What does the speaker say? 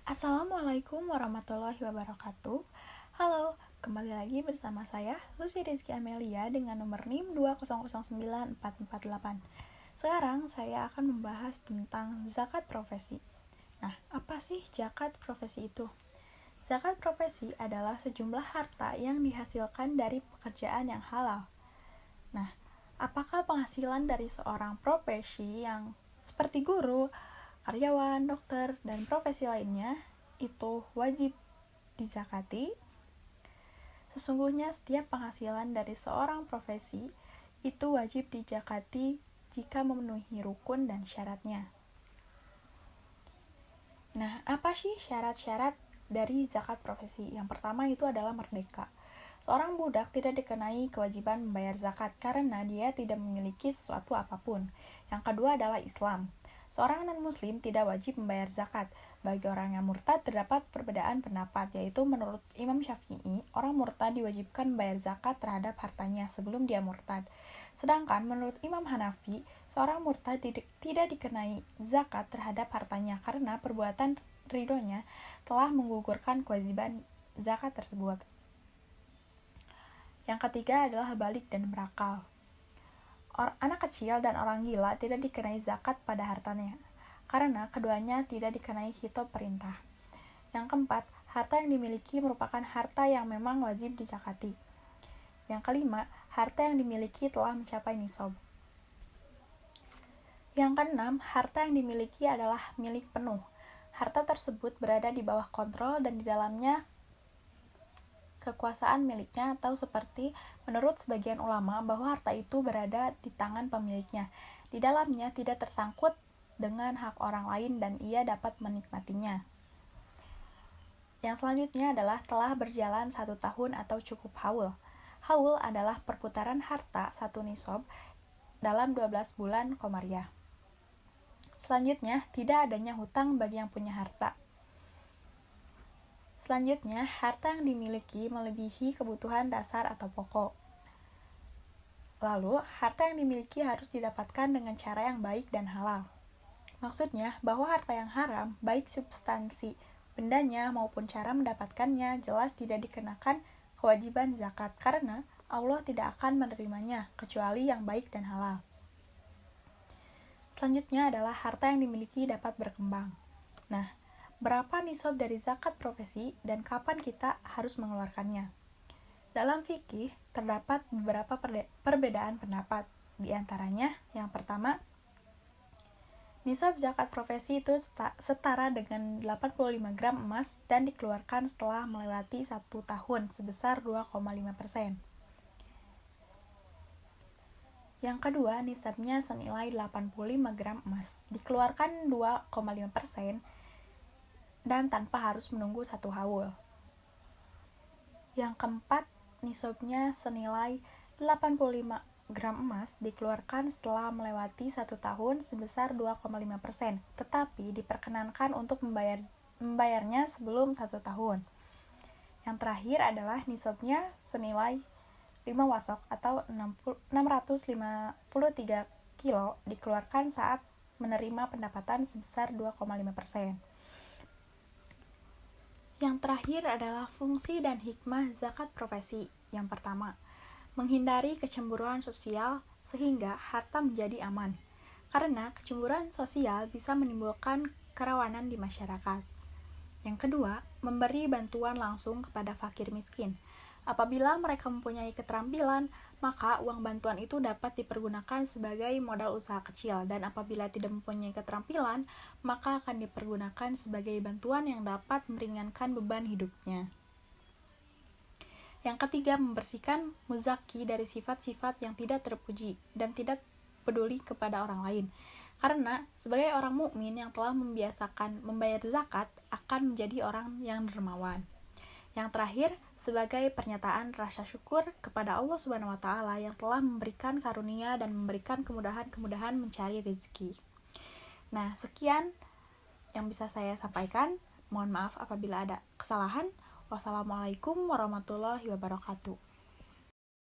Assalamualaikum warahmatullahi wabarakatuh. Halo, kembali lagi bersama saya Lucy Rizky Amelia dengan nomor NIM 2009448. Sekarang saya akan membahas tentang zakat profesi. Nah, apa sih zakat profesi itu? Zakat profesi adalah sejumlah harta yang dihasilkan dari pekerjaan yang halal. Nah, apakah penghasilan dari seorang profesi yang seperti guru, karyawan, dokter, dan profesi lainnya itu wajib dizakati? Sesungguhnya setiap penghasilan dari seorang profesi itu wajib dizakati jika memenuhi rukun dan syaratnya. Nah, apa sih syarat-syarat dari zakat profesi? Yang pertama itu adalah merdeka. Seorang budak tidak dikenai kewajiban membayar zakat karena dia tidak memiliki sesuatu apapun. Yang kedua adalah Islam. Seorang non-muslim tidak wajib membayar zakat. Bagi orang yang murtad terdapat perbedaan pendapat, yaitu menurut Imam Syafi'i, orang murtad diwajibkan membayar zakat terhadap hartanya sebelum dia murtad. Sedangkan menurut Imam Hanafi, seorang murtad tidak dikenai zakat terhadap hartanya karena perbuatan ridhonya telah menggugurkan kewajiban zakat tersebut. Yang ketiga adalah balik dan berakal. Anak kecil dan orang gila tidak dikenai zakat pada hartanya, karena keduanya tidak dikenai khitab perintah. Yang keempat, harta yang dimiliki merupakan harta yang memang wajib dizakati. Yang kelima, harta yang dimiliki telah mencapai nisab. Yang keenam, harta yang dimiliki adalah milik penuh. Harta tersebut berada di bawah kontrol dan di dalamnya kekuasaan miliknya, atau seperti menurut sebagian ulama bahwa harta itu berada di tangan pemiliknya. Di dalamnya tidak tersangkut dengan hak orang lain dan ia dapat menikmatinya. Yang selanjutnya adalah telah berjalan 1 tahun atau cukup haul. Haul adalah perputaran harta 1 nisab dalam 12 bulan komariah. Selanjutnya, tidak adanya hutang bagi yang punya harta. Selanjutnya, harta yang dimiliki melebihi kebutuhan dasar atau pokok. Lalu, harta yang dimiliki harus didapatkan dengan cara yang baik dan halal. Maksudnya, bahwa harta yang haram, baik substansi bendanya maupun cara mendapatkannya, jelas tidak dikenakan kewajiban zakat, karena Allah tidak akan menerimanya, kecuali yang baik dan halal. Selanjutnya adalah harta yang dimiliki dapat berkembang. Nah, berapa nisab dari zakat profesi dan kapan kita harus mengeluarkannya? Dalam fikih, terdapat beberapa perbedaan pendapat. Di antaranya, yang pertama, nisab zakat profesi itu setara dengan 85 gram emas dan dikeluarkan setelah melewati 1 tahun sebesar 2,5%. Yang kedua, nisabnya senilai 85 gram emas, dikeluarkan 2,5% dan tanpa harus menunggu 1 haul. Yang keempat, nisabnya senilai 85 gram emas dikeluarkan setelah melewati 1 tahun sebesar 2,5%, tetapi diperkenankan untuk membayarnya sebelum 1 tahun. Yang terakhir adalah nisabnya senilai 5 wasok atau 653 kilo dikeluarkan saat menerima pendapatan sebesar 2,5%. Yang terakhir adalah fungsi dan hikmah zakat profesi. Yang pertama, menghindari kecemburuan sosial sehingga harta menjadi aman. Karena kecemburuan sosial bisa menimbulkan kerawanan di masyarakat. Yang kedua, memberi bantuan langsung kepada fakir miskin. Apabila mereka mempunyai keterampilan, maka uang bantuan itu dapat dipergunakan sebagai modal usaha kecil, dan apabila tidak mempunyai keterampilan, maka akan dipergunakan sebagai bantuan yang dapat meringankan beban hidupnya. Yang ketiga, membersihkan muzaki dari sifat-sifat yang tidak terpuji dan tidak peduli kepada orang lain. Karena sebagai orang mukmin yang telah membiasakan membayar zakat akan menjadi orang yang dermawan. Yang terakhir, sebagai pernyataan rasa syukur kepada Allah Subhanahu wa taala yang telah memberikan karunia dan memberikan kemudahan-kemudahan mencari rezeki. Nah, sekian yang bisa saya sampaikan. Mohon maaf apabila ada kesalahan. Wassalamualaikum warahmatullahi wabarakatuh.